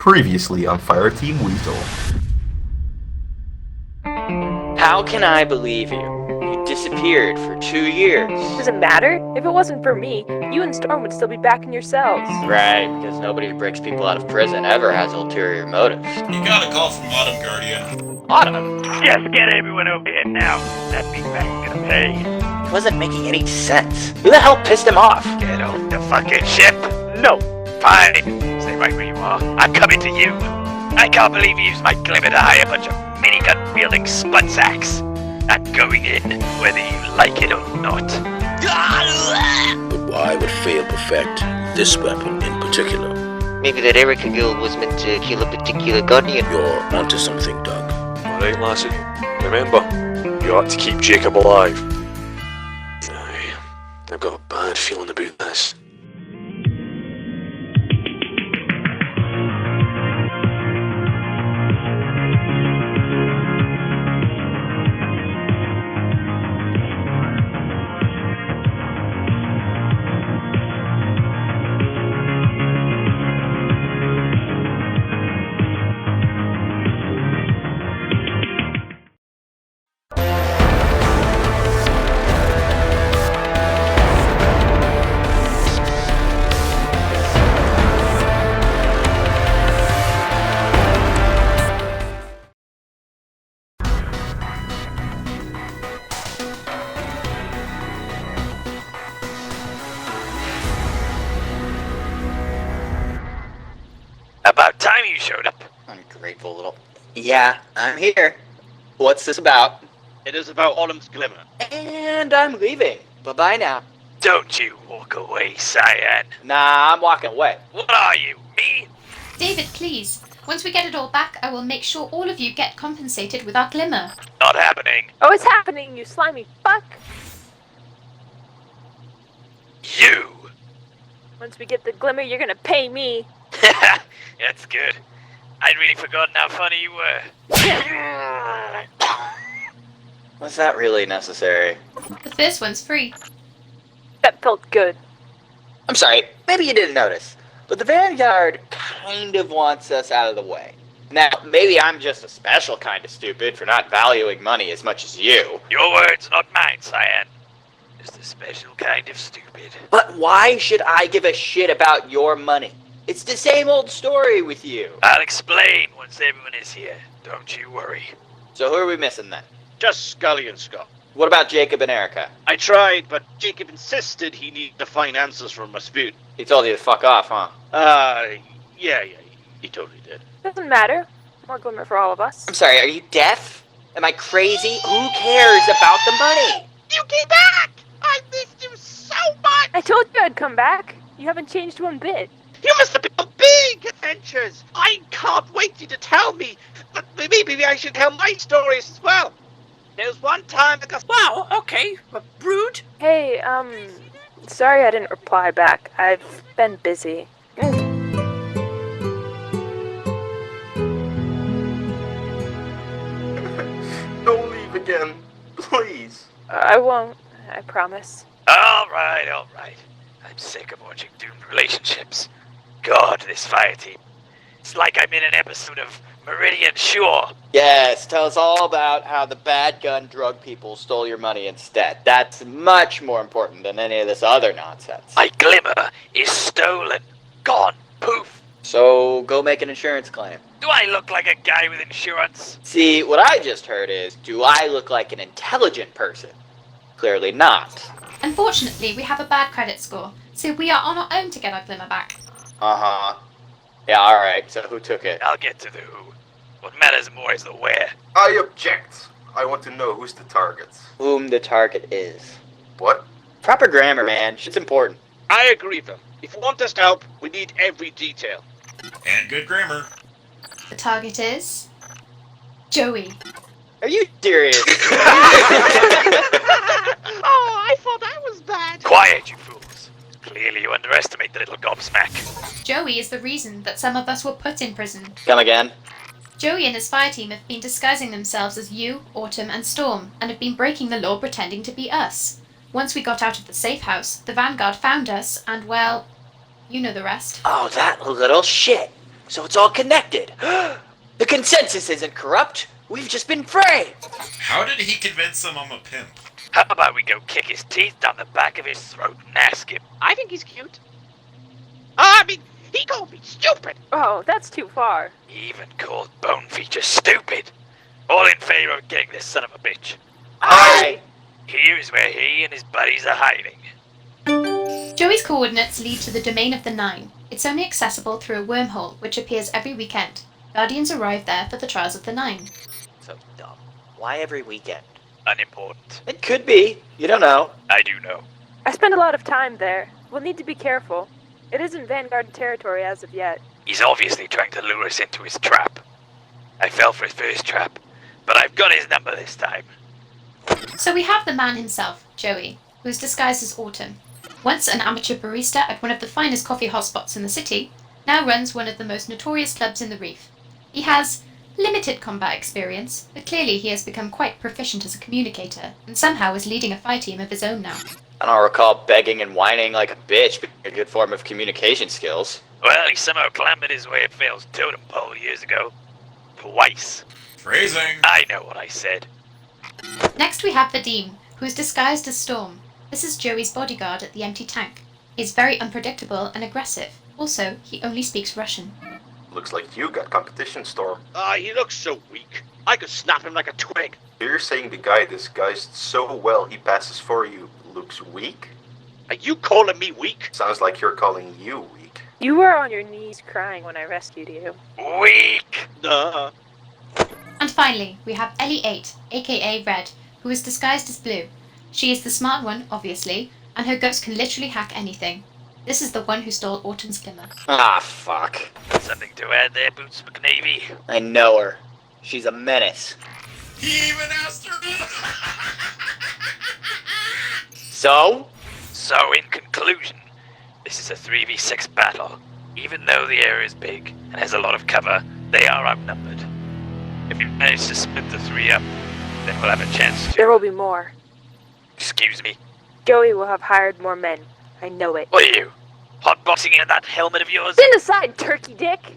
Previously on Fireteam Weasel. How can I believe you? You disappeared for 2 years. Does it matter? If it wasn't for me, you and Storm would still be back in your cells. Right, because nobody who breaks people out of prison ever has ulterior motives. You got a call from Autumn Guardian. Autumn? Just get everyone over here now. That big bag's gonna pay. It wasn't making any sense. Who the hell pissed him off? Get off the fucking ship. No. Fine. Stay right where you are. I'm coming to you. I can't believe you used my glimmer to hire a bunch of minigun-wielding spud sacks. I'm going in, whether you like it or not. But why would Fail perfect this weapon in particular? Maybe that Erika guild was meant to kill a particular guardian. You're onto something, Doug. Alright, lassie. Remember, you ought to keep Jacob alive. I've got a bad feeling about this. About time you showed up. Ungrateful little... Yeah, I'm here. What's this about? It is about Autumn's glimmer. And I'm leaving. Bye-bye now. Don't you walk away, Cyan. Nah, I'm walking away. What are you, me? David, please. Once we get it all back, I will make sure all of you get compensated with our glimmer. Not happening. Oh, it's happening, you slimy fuck! You. Once we get the glimmer, you're gonna pay me. That's good. I'd really forgotten how funny you were. Was that really necessary? The first one's free. That felt good. I'm sorry, maybe you didn't notice, but the Vanguard kind of wants us out of the way. Now, maybe I'm just a special kind of stupid for not valuing money as much as you. Your words, not mine, Cyan. Just a special kind of stupid. But why should I give a shit about your money? It's the same old story with you. I'll explain once everyone is here. Don't you worry. So who are we missing then? Just Scully and Scott. What about Jacob and Erika? I tried, but Jacob insisted he needed to find answers from Rasputin. He told you to fuck off, huh? Yeah, he totally did. Doesn't matter. More glimmer for all of us. I'm sorry, are you deaf? Am I crazy? Who cares about the money? You came back! I missed you so much! I told you I'd come back. You haven't changed one bit. You must have been on big adventures! I can't wait for you to tell me, but maybe I should tell my stories as well. There was one time I got... Wow, okay. Rude? Hey, sorry I didn't reply back. I've been busy. Don't leave again, please. I won't, I promise. All right. I'm sick of watching doomed relationships. God, this fire team. It's like I'm in an episode of Meridian Shore. Yes, tell us all about how the bad gun drug people stole your money instead. That's much more important than any of this other nonsense. My glimmer is stolen. Gone. Poof. So, go make an insurance claim. Do I look like a guy with insurance? See, what I just heard is, do I look like an intelligent person? Clearly not. Unfortunately, we have a bad credit score, so we are on our own to get our glimmer back. Uh-huh. Yeah, alright, so who took it? I'll get to the who. What matters more is the where. I object. I want to know who's the target. Whom the target is. What? Proper grammar, man. Shit's important. I agree with him. If you want us to help, we need every detail. And good grammar. The target is... Joey. Are you serious? Oh, I thought that was bad. Quiet, you fools. Clearly you underestimate the little gobsmack. Joey is the reason that some of us were put in prison. Come again? Joey and his fire team have been disguising themselves as you, Autumn, and Storm, and have been breaking the law pretending to be us. Once we got out of the safe house, the Vanguard found us, and well, you know the rest. Oh, that little shit. So it's all connected. The consensus isn't corrupt. We've just been framed. How did he convince them I'm a pimp? How about we go kick his teeth down the back of his throat and ask him? I think he's cute. I mean, he called me stupid. Oh, that's too far. He even called Bone Feature stupid. All in favor of getting this son of a bitch. Aye. Here's where he and his buddies are hiding. Joey's coordinates lead to the domain of the Nine. It's only accessible through a wormhole, which appears every weekend. Guardians arrive there for the trials of the Nine. So dumb. Why every weekend? Unimportant. It could be. You don't know. I do know. I spend a lot of time there. We'll need to be careful. It isn't Vanguard territory as of yet. He's obviously trying to lure us into his trap. I fell for his first trap, but I've got his number this time. So we have the man himself, Joey, who's disguised as Autumn. Once an amateur barista at one of the finest coffee hotspots in the city, now runs one of the most notorious clubs in the Reef. He has limited combat experience, but clearly he has become quite proficient as a communicator, and somehow is leading a fire team of his own now. I don't recall begging and whining like a bitch being a good form of communication skills. Well, he somehow clambered his way up Phil's totem pole years ago. Twice. Phrasing. I know what I said. Next we have Vadim, who is disguised as Storm. This is Joey's bodyguard at the empty tank. He's very unpredictable and aggressive. Also, he only speaks Russian. Looks like you got competition, Storm. He looks so weak. I could snap him like a twig. You're saying the guy disguised so well he passes for you looks weak? Are you calling me weak? Sounds like you're calling you weak. You were on your knees crying when I rescued you. Weak! And finally, we have Ellie 8, aka Red, who is disguised as Blue. She is the smart one, obviously, and her guts can literally hack anything. This is the one who stole Autumn's glimmer. Ah, fuck. Something to add there, Boots McNavy? I know her. She's a menace. He even asked her. So? So, in conclusion, this is a 3v6 battle. Even though the area is big and has a lot of cover, they are outnumbered. If we manage to split the three up, then we'll have a chance to... There will be more. Excuse me? Joey will have hired more men. I know it. What are you? Hotboxing in that helmet of yours? Stand aside, turkey dick!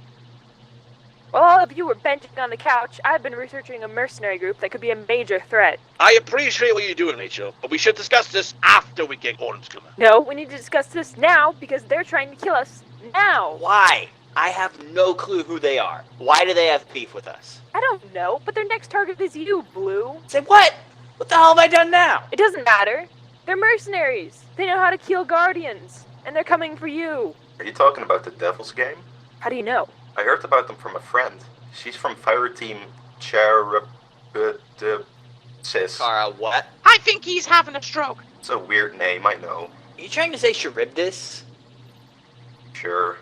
While all of you were benching on the couch, I've been researching a mercenary group that could be a major threat. I appreciate what you're doing, Rachel, but we should discuss this after we get Autumn's glimmer. No, we need to discuss this now, because they're trying to kill us now. Why? I have no clue who they are. Why do they have beef with us? I don't know, but their next target is you, Blue. Say what? What the hell have I done now? It doesn't matter. They're mercenaries. They know how to kill Guardians, and they're coming for you. Are you talking about the Devil's Game? How do you know? I heard about them from a friend. She's from Fireteam Sis. Kara, what? I think he's having a stroke. It's a weird name, I know. Are you trying to say Charybdis? Sure.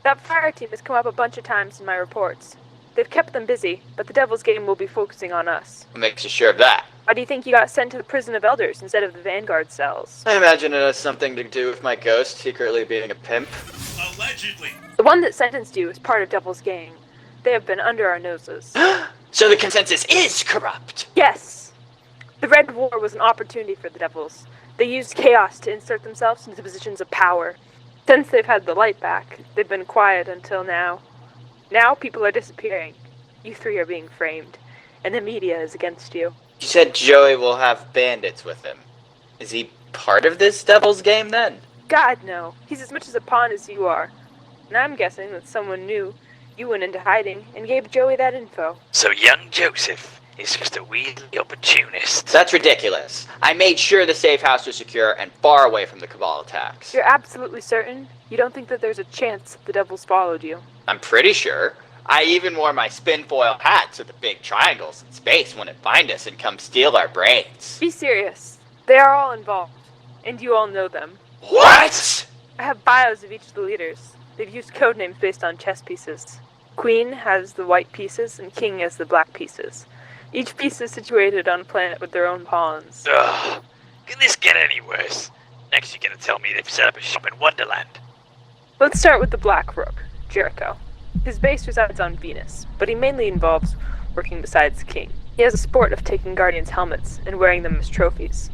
That fire team has come up a bunch of times in my reports. They've kept them busy, but the Devil's Game will be focusing on us. What makes you sure of that? Why do you think you got sent to the prison of elders instead of the Vanguard cells? I imagine it has something to do with my ghost secretly being a pimp. Allegedly. The one that sentenced you is part of Devil's Gang. They have been under our noses. So the consensus is corrupt! Yes! The Red War was an opportunity for the Devils. They used chaos to insert themselves into positions of power. Since they've had the light back, they've been quiet until now. Now people are disappearing. You three are being framed, and the media is against you. You said Joey will have bandits with him. Is he part of this Devil's Game then? God, no. He's as much as a pawn as you are. And I'm guessing that someone knew you went into hiding and gave Joey that info. So young Joseph is just a wheedly opportunist. That's ridiculous. I made sure the safe house was secure and far away from the Cabal attacks. You're absolutely certain? You don't think that there's a chance that the Devils followed you? I'm pretty sure. I even wore my spin foil hat so the big triangles in space wouldn't find us and come steal our brains. Be serious. They are all involved, and you all know them. What? I have bios of each of the leaders. They've used codenames based on chess pieces. Queen has the white pieces, and King has the black pieces. Each piece is situated on a planet with their own pawns. Ugh. Can this get any worse? Next you're gonna tell me they've set up a shop in Wonderland. Let's start with the Black Rook, Jericho. His base resides on Venus, but he mainly involves working besides the King. He has a sport of taking Guardians' helmets and wearing them as trophies.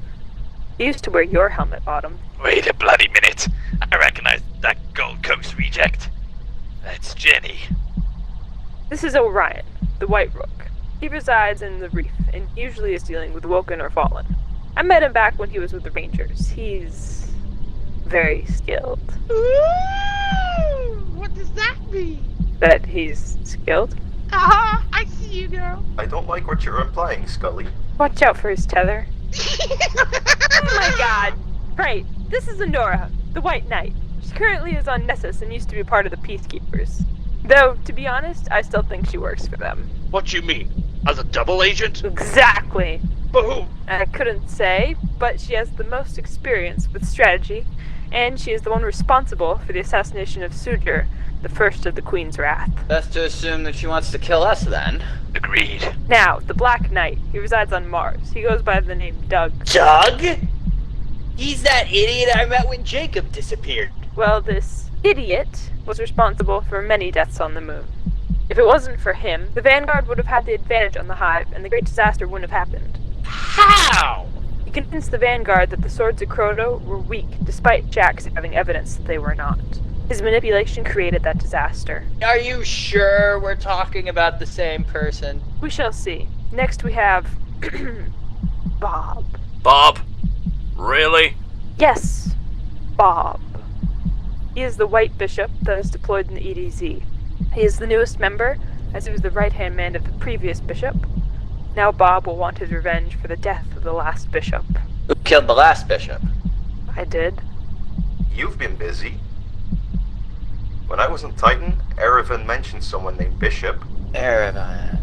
He used to wear your helmet, Autumn. Wait a bloody minute. I recognize that Gold Coast reject. That's Jenny. This is Orion, the White Rook. He resides in the Reef and usually is dealing with Woken or Fallen. I met him back when he was with the Rangers. He's very skilled. Ooh, what does that mean? That he's skilled? Ah, I see you, girl. I don't like what you're implying, Scully. Watch out for his tether. Oh my god! Right, this is Honora, the White Knight. She currently is on Nessus and used to be part of the Peacekeepers. Though, to be honest, I still think she works for them. What you mean? As a double agent? Exactly! For who? I couldn't say, but she has the most experience with strategy, and she is the one responsible for the assassination of Sujir, the first of the Queen's Wrath. Best to assume that she wants to kill us then. Agreed. Now, the Black Knight. He resides on Mars. He goes by the name Doug. Doug? He's that idiot I met when Jacob disappeared. Well, this idiot was responsible for many deaths on the moon. If it wasn't for him, the Vanguard would have had the advantage on the Hive, and the Great Disaster wouldn't have happened. How? He convinced the Vanguard that the Swords of Crota were weak, despite Jax having evidence that they were not. His manipulation created that disaster. Are you sure we're talking about the same person? We shall see. Next we have... Bob. Bob? Really? Yes, Bob. He is the White Bishop that is deployed in the EDZ. He is the newest member, as he was the right-hand man of the previous bishop. Now Bob will want his revenge for the death of the last bishop. Who killed the last bishop? I did. You've been busy. When I was in Titan, Erevan mentioned someone named Bishop. Erevan.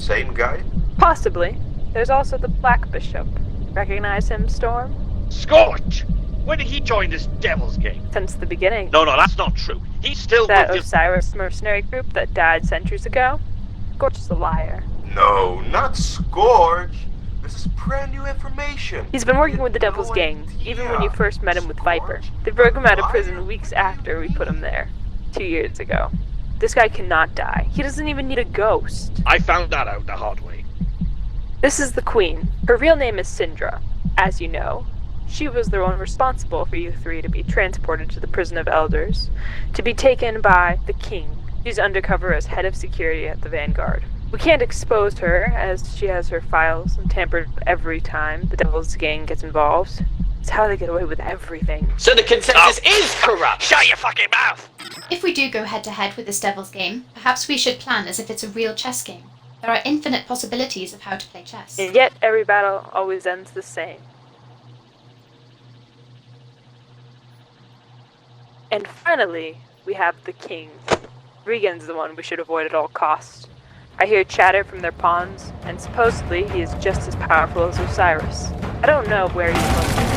Same guy? Possibly. There's also the Black Bishop. Recognize him, Storm? Scorch! When did he join this devil's game? Since the beginning. No, that's not true. He's still That with this... Osiris mercenary group that died centuries ago? Scorch is a liar. No, not Scourge. This is brand new information. He's been working with the Devil's Gang, even when you first met him with Viper. They broke him out of prison weeks after we put him there, 2 years ago. This guy cannot die. He doesn't even need a ghost. I found that out the hard way. This is the Queen. Her real name is Syndra. As you know, she was the one responsible for you three to be transported to the Prison of Elders, to be taken by the King. She's undercover as head of security at the Vanguard. We can't expose her, as she has her files tampered every time the Devil's Gang gets involved. It's how they get away with everything. So the consensus is corrupt! Shut your fucking mouth! If we do go head-to-head with this devil's game, perhaps we should plan as if it's a real chess game. There are infinite possibilities of how to play chess. And yet every battle always ends the same. And finally, we have the King. Regan's the one we should avoid at all costs. I hear chatter from their pawns, and supposedly he is just as powerful as Osiris. I don't know where he's located.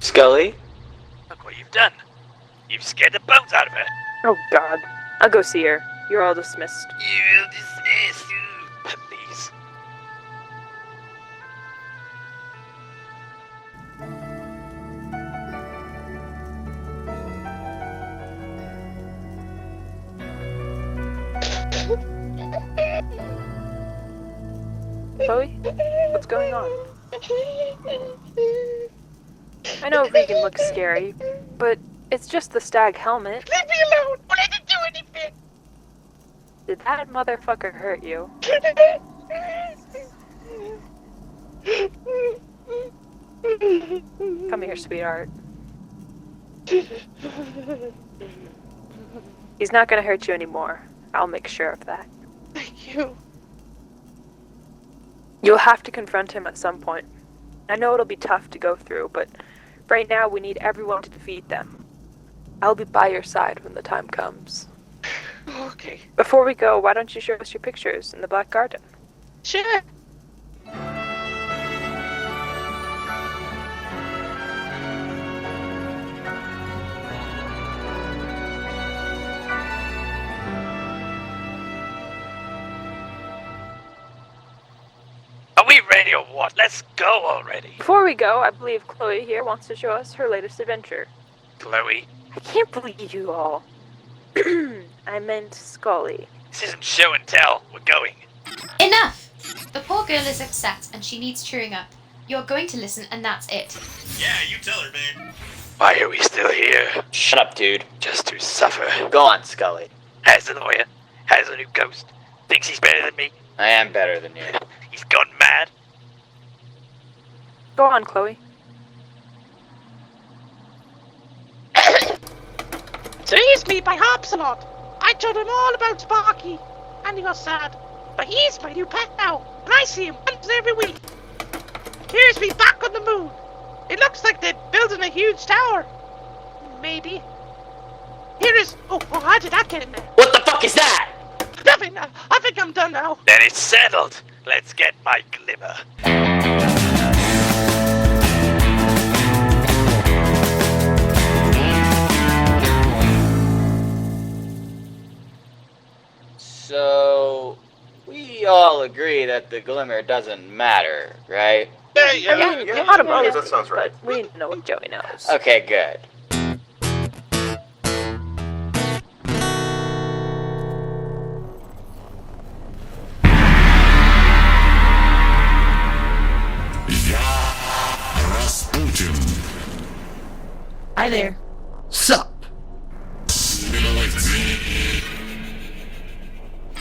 Scully? Look what you've done. You've scared the bones out of her. Oh god. I'll go see her. You're all dismissed. You're dismissed. Please. Chloe? What's going on? I know Regan looks scary, but it's just the stag helmet. Leave me alone! I didn't do anything! Did that motherfucker hurt you? Come here, sweetheart. He's not gonna hurt you anymore. I'll make sure of that. Thank you. You'll have to confront him at some point. I know it'll be tough to go through, but right now we need everyone to defeat them. I'll be by your side when the time comes. Okay. Before we go, why don't you show us your pictures in the Black Garden? Sure. Are we ready or what? Let's go already. Before we go, I believe Chloe here wants to show us her latest adventure. Chloe, I can't believe you all. I meant Scully. this isn't show and tell. We're going. Enough! The poor girl is upset and she needs cheering up. You're going to listen and that's it. Yeah, you tell her, babe. Why are we still here? Shut up, dude. Just to suffer. Go on, Scully. Has a lawyer, has a new ghost, thinks he's better than me. I am better than you. He's gone mad. Go on, Chloe. Tease me by Hopsalot. I told him all about Sparky, and he was sad. But he's my new pet now, and I see him once every week. Here's me back on the moon. It looks like they're building a huge tower. Maybe. Here is... Oh, how did that get in there? What the fuck is that? Nothing. I think I'm done now. Then it's settled. Let's get my glimmer. So, we all agree that the glimmer doesn't matter, right? Yeah. That sounds right. But we need to know what Joey knows. Okay, good. Rasputin. Hi there. Sup?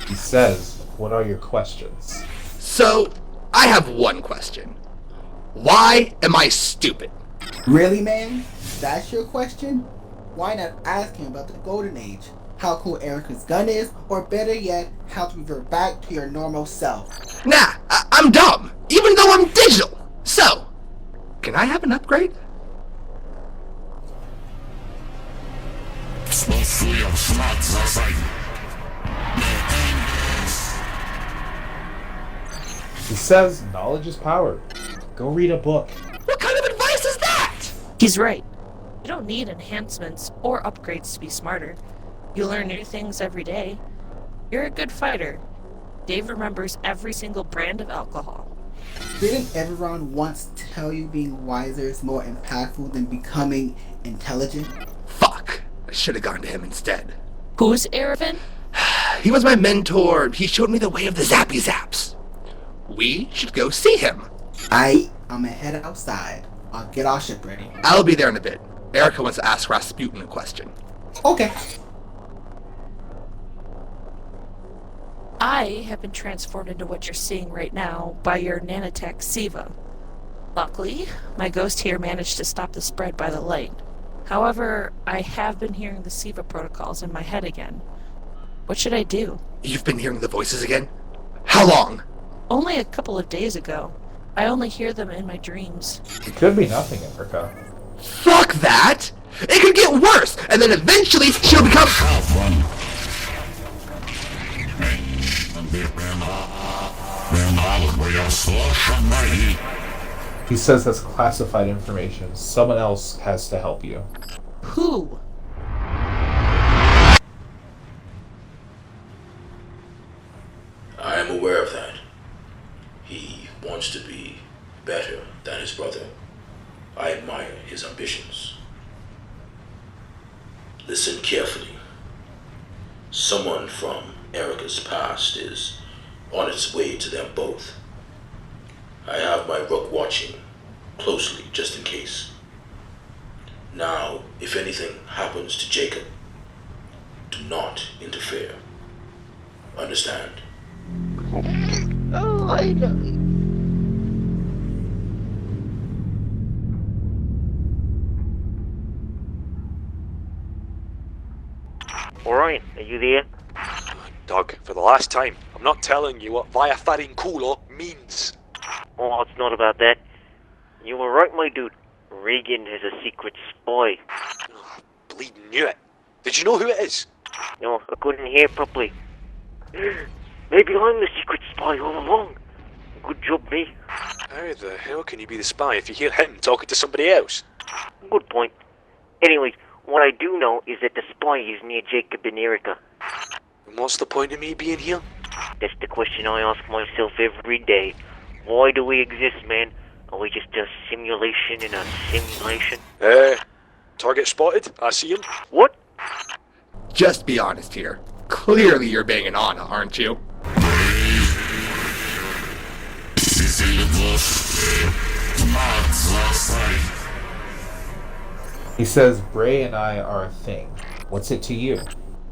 He says, what are your questions? So, I have one question. Why am I stupid? Really, man? That's your question? Why not ask him about the Golden Age? How cool Erika's gun is? Or better yet, how to revert back to your normal self? Nah, I'm dumb, even though I'm digital. So, can I have an upgrade? He says, knowledge is power. Go read a book. What kind of advice is that? He's right. You don't need enhancements or upgrades to be smarter. You learn new things every day. You're a good fighter. Dave remembers every single brand of alcohol. Didn't everyone once tell you being wiser is more impactful than becoming intelligent? Fuck. I should have gone to him instead. Who's Erevin? He was my mentor. He showed me the way of the Zappy Zaps. We should go see him. I'm gonna head outside. I'll get our ship ready. I'll be there in a bit. Erika wants to ask Rasputin a question. Okay. I have been transformed into what you're seeing right now by your nanotech Siva. Luckily, my ghost here managed to stop the spread by the light. However, I have been hearing the Siva protocols in my head again. What should I do? You've been hearing the voices again? How long? Only a couple of days ago. I only hear them in my dreams. It could be nothing, Erika. Fuck that! It could get worse, and then eventually she'll become... He says that's classified information. Someone else has to help you. Who? I am aware of that. He wants to be better than his brother. I admire his ambitions. Listen carefully. Someone from Erika's past is on its way to them both. I have my rook watching closely just in case. Now, if anything happens to Jacob, do not interfere. Understand? Oh, I know. Orion, are you there? Doug, for the last time, I'm not telling you what via Farinculo means. Oh, it's not about that. You were right, my dude. Regan is a secret spy. Oh, bleeding knew it. Did you know who it is? No, I couldn't hear properly. Maybe I'm the secret spy all along. Good job, me. How the hell can you be the spy if you hear him talking to somebody else? Good point. Anyways, what I do know is that the spy is near Jacob and Erika. And what's the point of me being here? That's the question I ask myself every day. Why do we exist, man? Are we just a simulation in a simulation? Target spotted. I see him. What? Just be honest here. Clearly you're banging on, aren't you? He says Bray and I are a thing. What's it to you?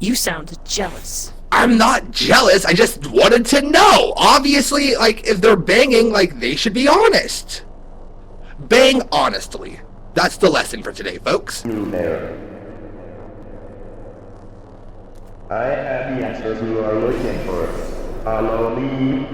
You sound jealous. I'm not jealous, I just wanted to know. Obviously, like, if they're banging, like, they should be honest. Bang honestly. That's the lesson for today, folks. I have the answers you are looking for. Follow me.